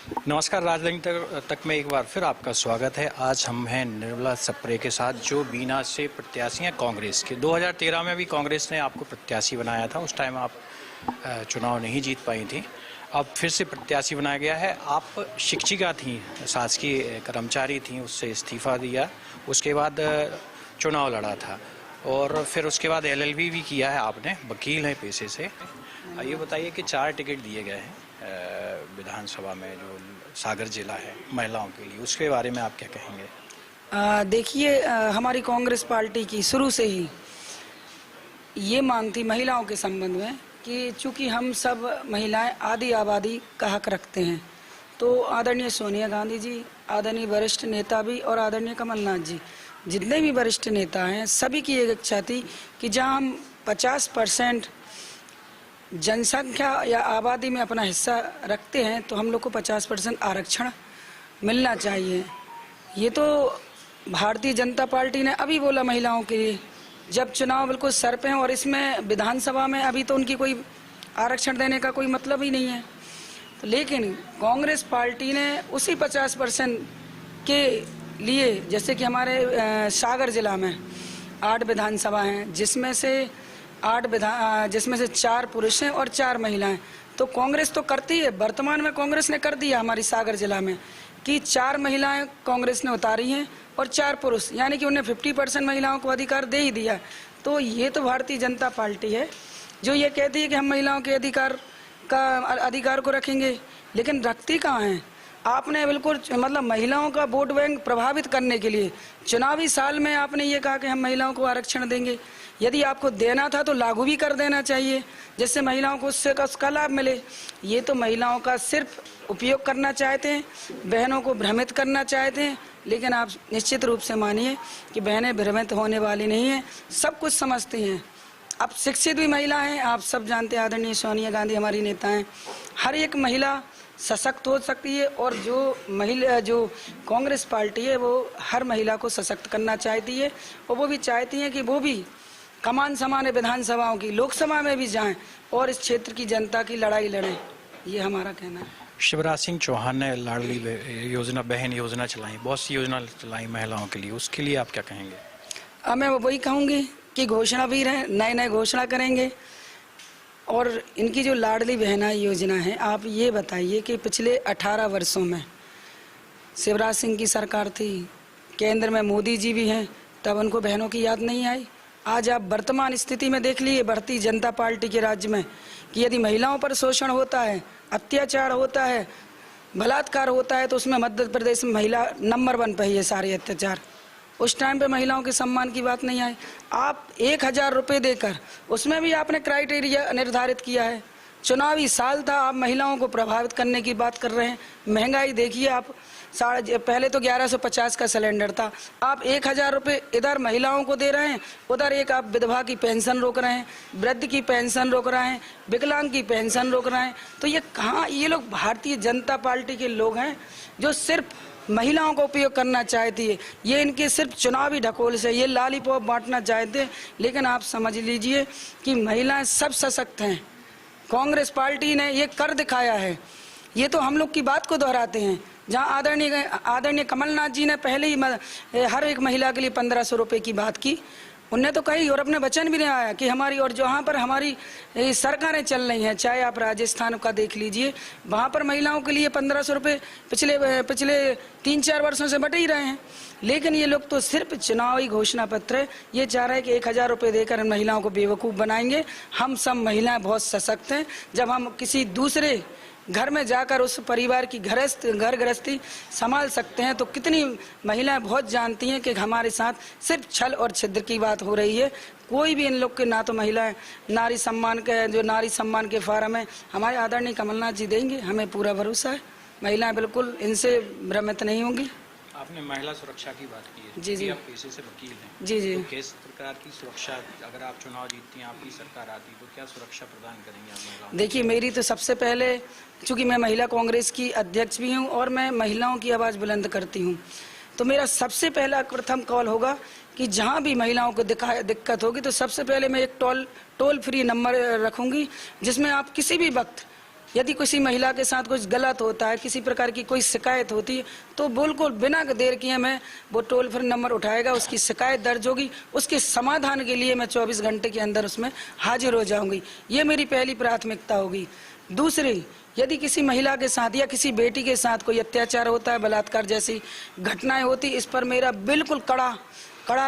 नमस्कार, राजधानी तक में एक बार फिर आपका स्वागत है। आज हम हैं निर्मला सप्रे के साथ, जो बीना से प्रत्याशी हैं कांग्रेस के। 2013 में भी कांग्रेस ने आपको प्रत्याशी बनाया था, उस टाइम आप चुनाव नहीं जीत पाई थी। अब फिर से प्रत्याशी बनाया गया है। आप शिक्षिका थी, शासकीय कर्मचारी थी, उससे इस्तीफा दिया, उसके बाद चुनाव लड़ा था और फिर उसके बाद LLB भी किया है आपने, वकील हैं पेशे से। ये बताइए कि 4 टिकट दिए गए हैं विधानसभा में, जो सागर जिला है महिलाओं के लिए, उसके बारे में आप क्या कहेंगे? देखिए, हमारी कांग्रेस पार्टी की शुरू से ही ये मांग थी महिलाओं के संबंध में कि चूंकि हम सब महिलाएं आधी आबादी का हक रखते हैं, तो आदरणीय सोनिया गांधी जी, आदरणीय वरिष्ठ नेता भी और आदरणीय कमलनाथ जी, जितने भी वरिष्ठ नेता हैं, सभी की एक इच्छा थी कि जहां हम 50% जनसंख्या या आबादी में अपना हिस्सा रखते हैं, तो हम लोग को 50% आरक्षण मिलना चाहिए। ये तो भारतीय जनता पार्टी ने अभी बोला महिलाओं के लिए, जब चुनाव बिल्कुल सर पे हैं, और इसमें विधानसभा में अभी तो उनकी कोई आरक्षण देने का कोई मतलब ही नहीं है। तो लेकिन कांग्रेस पार्टी ने उसी 50% के लिए, जैसे कि हमारे सागर जिला में 8 विधानसभा हैं, जिसमें से 4 पुरुष हैं और 4 महिलाएं। तो कांग्रेस तो करती है, वर्तमान में कांग्रेस ने कर दिया हमारी सागर जिला में कि 4 महिलाएं कांग्रेस ने उतारी हैं और 4 पुरुष, यानी कि उन्हें 50% महिलाओं को अधिकार दे ही दिया। तो ये तो भारतीय जनता पार्टी है जो ये कहती है कि हम महिलाओं के अधिकार को रखेंगे, लेकिन रखती कहाँ है? आपने बिल्कुल मतलब महिलाओं का वोट बैंक प्रभावित करने के लिए चुनावी साल में आपने ये कहा कि हम महिलाओं को आरक्षण देंगे। यदि आपको देना था तो लागू भी कर देना चाहिए, जिससे महिलाओं को उसका लाभ मिले। ये तो महिलाओं का सिर्फ उपयोग करना चाहते हैं, बहनों को भ्रमित करना चाहते हैं। लेकिन आप निश्चित रूप से मानिए कि बहनें भ्रमित होने वाली नहीं हैं, सब कुछ समझती हैं। अब शिक्षित भी महिला हैं, आप सब जानते हैं, आदरणीय सोनिया गांधी हमारी नेता हैं। हर एक महिला सशक्त हो सकती है, और जो कांग्रेस पार्टी है वो हर महिला को सशक्त करना चाहती है, और वो भी चाहती है कि वो भी कमान समान विधानसभाओं की, लोकसभा में भी जाएं और इस क्षेत्र की जनता की लड़ाई लड़ें। ये हमारा कहना है। शिवराज सिंह चौहान ने लाडली योजना, बहन योजना चलाई, बहुत सी योजना चलाई महिलाओं के लिए, उसके लिए आप क्या कहेंगे? मैं वही कहूँगी कि घोषणा भी रहे, नए घोषणा करेंगे। और इनकी जो लाडली बहना योजना है, आप ये बताइए कि पिछले 18 वर्षों में शिवराज सिंह की सरकार थी, केंद्र में मोदी जी भी हैं, तब उनको बहनों की याद नहीं आई। आज आप वर्तमान स्थिति में देख लिए भारतीय जनता पार्टी के राज्य में कि यदि महिलाओं पर शोषण होता है, अत्याचार होता है, बलात्कार होता है, तो उसमें मध्य प्रदेश में महिला नंबर 1 पे है सारे अत्याचार। उस टाइम पे महिलाओं के सम्मान की बात नहीं आई। आप 1000 रुपये देकर, उसमें भी आपने क्राइटेरिया निर्धारित किया है। चुनावी साल था, आप महिलाओं को प्रभावित करने की बात कर रहे हैं। महंगाई देखिए आप, पहले तो 1150 का सिलेंडर था, आप 1000 रुपये इधर महिलाओं को दे रहे हैं, उधर एक आप विधवा की पेंशन रोक रहे हैं, वृद्ध की पेंशन रोक रहे हैं, विकलांग की पेंशन रोक रहे हैं। तो ये कहाँ, ये लोग भारतीय जनता पार्टी के लोग हैं जो सिर्फ महिलाओं को उपयोग करना चाहती है। ये इनके सिर्फ चुनावी ढकोल से ये लॉलीपॉप बांटना चाहते हैं। लेकिन आप समझ लीजिए कि महिलाएं सब सशक्त हैं। कांग्रेस पार्टी ने ये कर दिखाया है। ये तो हम लोग की बात को दोहराते हैं, जहां आदरणीय कमलनाथ जी ने पहले ही हर एक महिला के लिए 1500 रुपये की बात की। उनने तो कही और अपने वचन भी नहीं आया कि हमारी, और जहाँ पर हमारी सरकारें चल रही हैं, चाहे आप राजस्थान का देख लीजिए, वहाँ पर महिलाओं के लिए 1500 रुपये पिछले 3-4 वर्षों से बट ही रहे हैं। लेकिन ये लोग तो सिर्फ चुनावी घोषणा पत्र ये चाह रहे हैं कि 1000 रुपये देकर महिलाओं को बेवकूफ़ बनाएंगे। हम सब महिलाएं बहुत सशक्त हैं। जब हम किसी दूसरे घर में जाकर उस परिवार की घर गृहस्थी संभाल सकते हैं, तो कितनी महिलाएं बहुत जानती हैं कि हमारे साथ सिर्फ छल और छिद्र की बात हो रही है। कोई भी इन लोग के, ना तो महिलाएं नारी सम्मान के फार्म है हमारे आदरणीय कमलनाथ जी देंगे, हमें पूरा भरोसा है। महिलाएं बिल्कुल इनसे भ्रमित नहीं होंगी। आपने महिला सुरक्षा की बात की है, जी। आप पेशे से वकील हैं। जी। तो किस प्रकार की सुरक्षा, अगर आप चुनाव जीतती हैं, आपकी सरकार आती, तो क्या सुरक्षा प्रदान करेंगे आप महिलाओं? देखिए, मेरी तो सबसे पहले, चूंकि मैं महिला कांग्रेस की अध्यक्ष भी हूं और मैं महिलाओं की आवाज़ बुलंद करती हूं, तो मेरा सबसे पहला प्रथम कॉल होगा कि जहां भी महिलाओं को दिक्कत होगी, तो सबसे पहले मैं एक टोल फ्री नंबर रखूंगी, जिसमें आप किसी भी वक्त यदि किसी महिला के साथ कुछ गलत होता है, किसी प्रकार की कोई शिकायत होती है, तो बिल्कुल बिना देर किए मैं वो टोल फ्री नंबर उठाएगा, उसकी शिकायत दर्ज होगी, उसके समाधान के लिए मैं 24 घंटे के अंदर उसमें हाजिर हो जाऊंगी। ये मेरी पहली प्राथमिकता होगी। दूसरी, यदि किसी महिला के साथ या किसी बेटी के साथ कोई अत्याचार होता है, बलात्कार जैसी घटनाएं होती, इस पर मेरा बिल्कुल कड़ा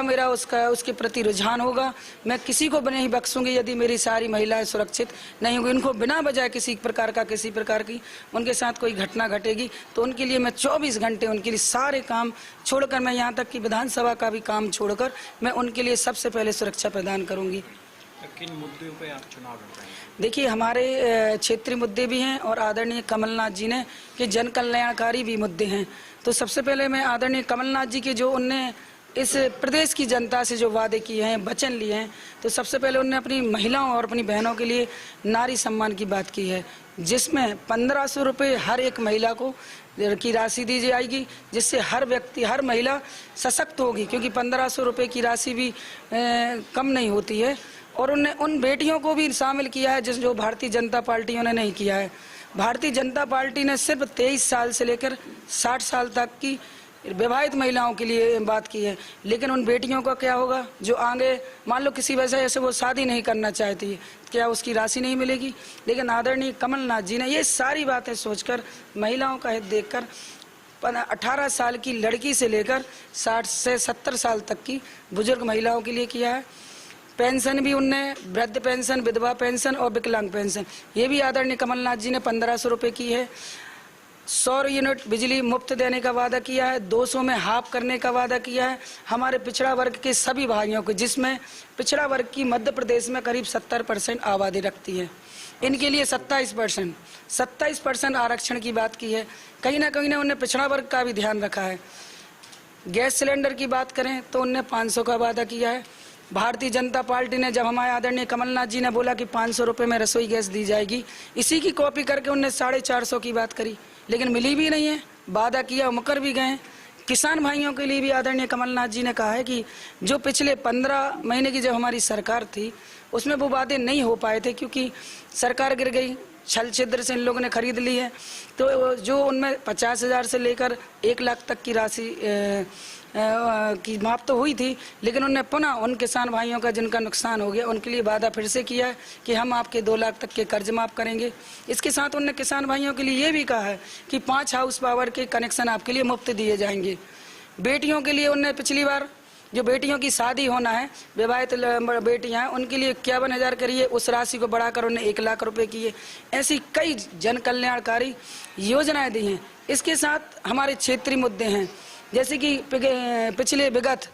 मेरा उसके प्रति रुझान होगा। मैं किसी को नहीं बख्शूंगी यदि मेरी सारी महिलाएं सुरक्षित नहीं होंगी। उनको बिना वजह किसी प्रकार की उनके साथ कोई घटना घटेगी तो उनके लिए मैं 24 घंटे उनके लिए सारे काम छोड़कर, मैं यहाँ तक कि विधानसभा का भी काम छोड़कर मैं उनके लिए सबसे पहले सुरक्षा प्रदान करूंगी। किन मुद्दों पे आप चुनाव लड़ रहे हैं? देखिए, हमारे क्षेत्रीय मुद्दे भी हैं और आदरणीय कमलनाथ जी ने के जन कल्याणकारी भी मुद्दे हैं। तो सबसे पहले मैं आदरणीय कमलनाथ जी के जो उनने इस प्रदेश की जनता से जो वादे किए हैं, वचन लिए हैं, तो सबसे पहले उन्होंने अपनी महिलाओं और अपनी बहनों के लिए नारी सम्मान की बात की है, जिसमें 1500 रुपये हर एक महिला को की राशि दी जाएगी, जिससे हर व्यक्ति, हर महिला सशक्त होगी, क्योंकि 1500 रुपये की राशि भी कम नहीं होती है। और उनने उन बेटियों को भी शामिल किया है जो भारतीय जनता पार्टी ने नहीं किया है। भारतीय जनता पार्टी ने सिर्फ 23 साल से लेकर 60 साल तक की विवाहित महिलाओं के लिए बात की है, लेकिन उन बेटियों का क्या होगा जो आगे मान लो किसी वजह से वो शादी नहीं करना चाहती है, क्या उसकी राशि नहीं मिलेगी? लेकिन आदरणीय कमलनाथ जी ने ये सारी बातें सोचकर, महिलाओं का हित देखकर 18 साल की लड़की से लेकर 60 से 70 साल तक की बुजुर्ग महिलाओं के लिए किया है। पेंशन भी उनने वृद्ध पेंशन, विधवा पेंशन और विकलांग पेंशन, ये भी आदरणीय कमलनाथ जी ने 1500 रुपये की है। 100 यूनिट बिजली मुफ्त देने का वादा किया है, 200 में हाफ करने का वादा किया है। हमारे पिछड़ा वर्ग के सभी भाइयों को, जिसमें पिछड़ा वर्ग की मध्य प्रदेश में करीब 70% आबादी रखती है, इनके लिए 27% आरक्षण की बात की है। कहीं ना कहीं उन्होंने पिछड़ा वर्ग का भी ध्यान रखा है। गैस सिलेंडर की बात करें तो उनने 500 का वादा किया है। भारतीय जनता पार्टी ने जब हमारे आदरणीय कमलनाथ जी ने बोला कि 500 रुपये में रसोई गैस दी जाएगी, इसी की कॉपी करके उनने 450 की बात करी, लेकिन मिली भी नहीं है। वादा किया, मुकर भी गए। किसान भाइयों के लिए भी आदरणीय कमलनाथ जी ने कहा है कि जो पिछले 15 महीने की जब हमारी सरकार थी उसमें वो वादे नहीं हो पाए थे, क्योंकि सरकार गिर गई, छल छिद्र से इन लोगों ने खरीद ली है। तो जो उनमें 50,000 से लेकर 1 लाख तक की राशि की माप तो हुई थी, लेकिन उन्होंने पुनः उन किसान भाइयों का जिनका नुकसान हो गया उनके लिए वादा फिर से किया है कि हम आपके 2 लाख तक के कर्ज माफ करेंगे। इसके साथ उन्होंने किसान भाइयों के लिए ये भी कहा है कि 5 हाउस पावर के कनेक्शन आपके लिए मुफ्त दिए जाएंगे। बेटियों के लिए उन्होंने पिछली बार जो बेटियों की शादी होना है, विवाहित बेटियां हैं, उनके लिए 51,000 करिए, उस राशि को बढ़ाकर उन्हें 1 लाख रुपए किए। ऐसी कई जन कल्याणकारी योजनाएं दी हैं। इसके साथ हमारे क्षेत्रीय मुद्दे हैं, जैसे कि पिछले विगत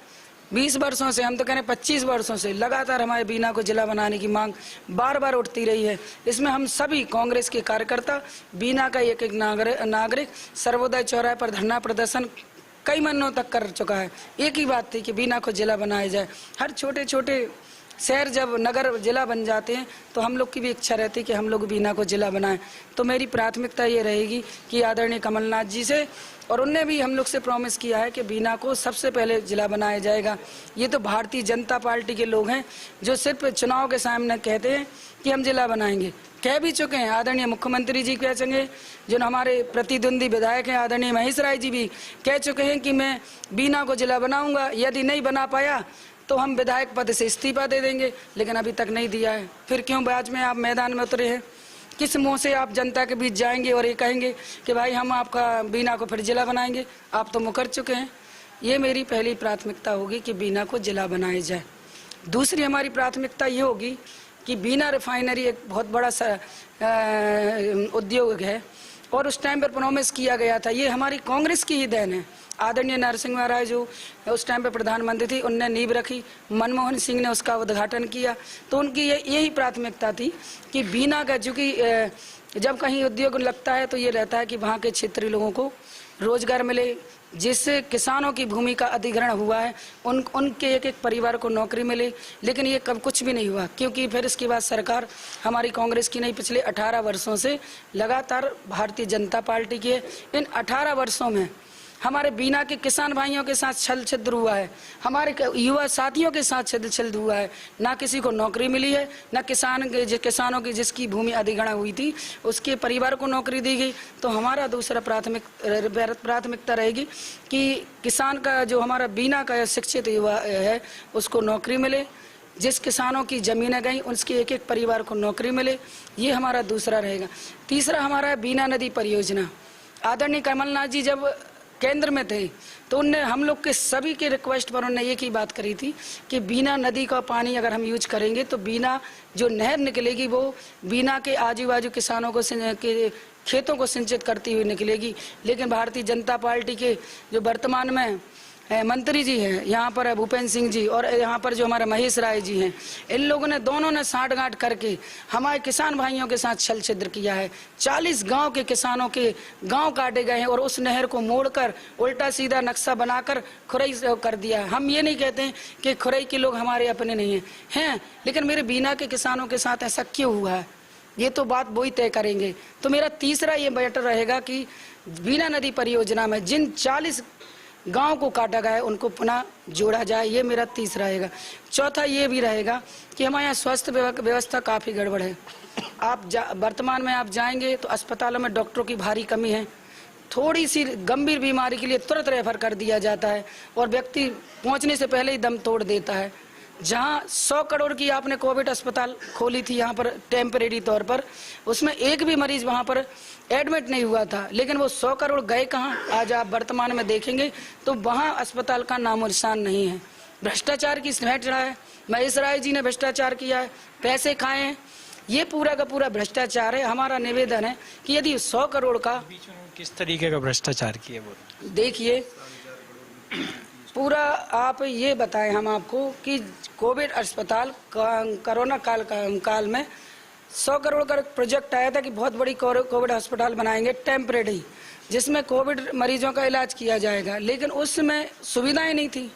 20 वर्षों से, हम तो कह रहे हैं 25 वर्षों से लगातार हमारे बीना को जिला बनाने की मांग बार बार उठती रही है। इसमें हम सभी कांग्रेस के कार्यकर्ता, बीना का एक नागरिक सर्वोदय चौराहे पर धरना प्रदर्शन कई महीनों तक कर चुका है। एक ही बात थी कि बीना को जिला बनाया जाए। हर छोटे छोटे शहर जब नगर जिला बन जाते हैं तो हम लोग की भी इच्छा रहती है कि हम लोग बीना को जिला बनाएं। तो मेरी प्राथमिकता ये रहेगी कि आदरणीय कमलनाथ जी से, और उनने भी हम लोग से प्रॉमिस किया है कि बीना को सबसे पहले जिला बनाया जाएगा। ये तो भारतीय जनता पार्टी के लोग हैं जो सिर्फ चुनाव के सामने कहते हैं कि हम जिला बनाएंगे, कह भी चुके हैं। आदरणीय मुख्यमंत्री जी कह चुके, जो हमारे प्रतिद्वंदी विधायक हैं आदरणीय महेश राय जी भी कह चुके हैं कि मैं बीना को जिला बनाऊंगा, यदि नहीं बना पाया तो हम विधायक पद से इस्तीफा दे देंगे, लेकिन अभी तक नहीं दिया है। फिर क्यों बाद में आप मैदान में उतरे हैं? किस मुंह से आप जनता के बीच जाएंगे और ये कहेंगे कि भाई हम आपका बीना को फिर जिला बनाएंगे? आप तो मुकर चुके हैं। ये मेरी पहली प्राथमिकता होगी कि बीना को जिला बनाया जाए। दूसरी हमारी प्राथमिकता ये होगी कि बीना रिफाइनरी एक बहुत बड़ा उद्योग है और उस टाइम पर प्रॉमिस किया गया था, ये हमारी कांग्रेस की ही देन है। आदरणीय नरसिंह राय जो उस टाइम पे प्रधानमंत्री थी, उनने नींव रखी, मनमोहन सिंह ने उसका उद्घाटन किया। तो उनकी यही प्राथमिकता थी कि बीना का, चूँकि जब कहीं उद्योग लगता है तो ये रहता है कि वहाँ के क्षेत्रीय लोगों को रोजगार मिले, जिससे किसानों की भूमि का अधिग्रहण हुआ है उनके एक एक परिवार को नौकरी मिले। लेकिन ये कब कुछ भी नहीं हुआ, क्योंकि फिर इसके बाद सरकार हमारी कांग्रेस की नहीं, पिछले 18 वर्षों से लगातार भारतीय जनता पार्टी की है। इन 18 वर्षों में हमारे बीना के किसान भाइयों के साथ छल छिद्र हुआ है, हमारे युवा साथियों के साथ छल छिद्र हुआ है। ना किसी को नौकरी मिली है, ना किसानों की जिसकी भूमि अधिग्रहण हुई थी उसके परिवार को नौकरी दी गई। तो हमारा दूसरा प्राथमिकता रहेगी कि किसान का जो हमारा बीना का शिक्षित युवा है उसको नौकरी मिले, जिस किसानों की ज़मीनें गई उसके एक एक परिवार को नौकरी मिले, ये हमारा दूसरा रहेगा। तीसरा हमारा है बीना नदी परियोजना। आदरणीय कमलनाथ जी जब केंद्र में थे तो उनने हम लोग के सभी के रिक्वेस्ट पर उन्होंने एक ही बात करी थी कि बीना नदी का पानी अगर हम यूज करेंगे तो बीना जो नहर निकलेगी वो बीना के आजू बाजू किसानों को के खेतों को सिंचित करती हुई निकलेगी। लेकिन भारतीय जनता पार्टी के जो वर्तमान में मंत्री जी हैं यहाँ पर भूपेंद्र सिंह जी और यहाँ पर जो हमारे महेश राय जी हैं, इन लोगों ने दोनों ने साठगांठ करके हमारे किसान भाइयों के साथ छल छिद्र किया है। 40 गांव के किसानों के गांव काटे गए हैं और उस नहर को मोड़कर उल्टा सीधा नक्शा बनाकर खुरई कर दिया है। हम ये नहीं कहते हैं कि खुरई के लोग हमारे अपने नहीं हैं, लेकिन मेरे बीना के किसानों के साथ ऐसा क्यों हुआ है ये तो बात वही तय करेंगे। तो मेरा तीसरा ये मैटर रहेगा कि बीना नदी परियोजना में जिन 40 गांव को काटा गया है उनको पुनः जोड़ा जाए, ये मेरा तीसरा रहेगा। चौथा ये भी रहेगा कि हमारे यहाँ स्वास्थ्य व्यवस्था काफ़ी गड़बड़ है। आप वर्तमान में आप जाएंगे तो अस्पतालों में डॉक्टरों की भारी कमी है। थोड़ी सी गंभीर बीमारी के लिए तुरंत रेफर कर दिया जाता है और व्यक्ति पहुंचने से पहले ही दम तोड़ देता है। जहां 100 करोड़ की आपने कोविड अस्पताल खोली थी यहाँ पर टेम्परेरी तौर पर, उसमें एक भी मरीज वहां पर एडमिट नहीं हुआ था, लेकिन वो 100 करोड़ गए कहाँ? आज आप वर्तमान में देखेंगे तो वहां अस्पताल का नामो निशान नहीं है। भ्रष्टाचार की स्मेट रहा है, महेश राय जी ने भ्रष्टाचार किया है, पैसे खाए हैं, ये पूरा का पूरा भ्रष्टाचार है। हमारा निवेदन है कि यदि 100 करोड़ का किस तरीके का भ्रष्टाचार किया वो देखिए पूरा आप ये बताएं हम आपको कि कोविड अस्पताल कोरोना काल में 100 करोड़ का प्रोजेक्ट आया था कि बहुत बड़ी कोविड अस्पताल बनाएंगे टेम्परेरी, जिसमें कोविड मरीजों का इलाज किया जाएगा, लेकिन उसमें सुविधाएं नहीं थी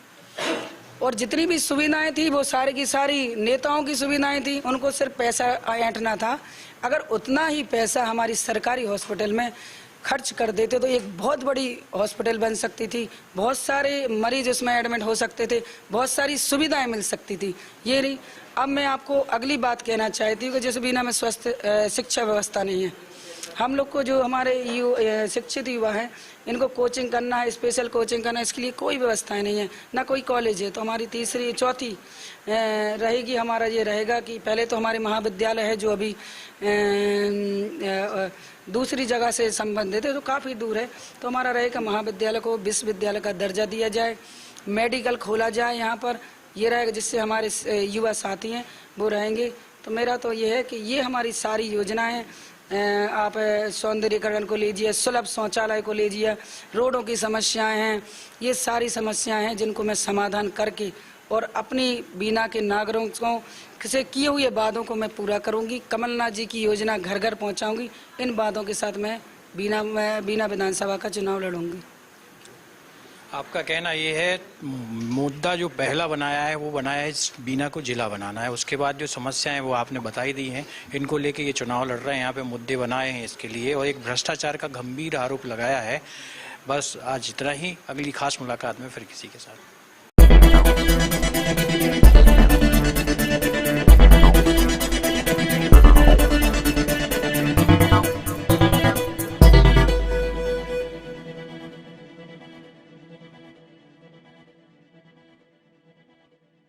और जितनी भी सुविधाएं थी वो सारी की सारी नेताओं की सुविधाएं थी, उनको सिर्फ पैसा ऐंठना था। अगर उतना ही पैसा हमारी सरकारी हॉस्पिटल में खर्च कर देते तो एक बहुत बड़ी हॉस्पिटल बन सकती थी, बहुत सारे मरीज उसमें एडमिट हो सकते थे, बहुत सारी सुविधाएं मिल सकती थी। ये नहीं। अब मैं आपको अगली बात कहना चाहती हूँ कि जैसे बिना में स्वस्थ शिक्षा व्यवस्था नहीं है। हम लोग को जो हमारे शिक्षित युवा हैं इनको कोचिंग करना है, स्पेशल कोचिंग करना है, इसके लिए कोई व्यवस्थाएं नहीं है, ना कोई कॉलेज है। तो हमारी चौथी रहेगी, हमारा ये रहेगा कि पहले तो हमारे महाविद्यालय है जो अभी दूसरी जगह से संबंधित है, तो काफ़ी दूर है, तो हमारा रहेगा महाविद्यालय को विश्वविद्यालय का दर्जा दिया जाए, मेडिकल खोला जाए यहाँ पर, ये रहेगा जिससे हमारे युवा साथी हैं वो रहेंगे। तो मेरा तो ये है कि ये हमारी सारी योजनाएं, आप सौंदर्यीकरण को लीजिए, सुलभ शौचालय को लीजिए, रोडों की समस्याएं हैं, ये सारी समस्याएं हैं जिनको मैं समाधान करके और अपनी बीना के नागरिकों से किए हुए वादों को मैं पूरा करूंगी। कमलनाथ जी की योजना घर घर पहुंचाऊंगी। इन वादों के साथ मैं बीना विधानसभा का चुनाव लड़ूंगी। आपका कहना ये है मुद्दा जो पहला बनाया है वो बनाया है बीना को जिला बनाना है, उसके बाद जो समस्याएं हैं वो आपने बताई दी हैं, इनको लेके ये चुनाव लड़ रहे हैं, यहाँ पे मुद्दे बनाए हैं इसके लिए, और एक भ्रष्टाचार का गंभीर आरोप लगाया है। बस आज इतना ही, अगली खास मुलाकात में फिर किसी के साथ।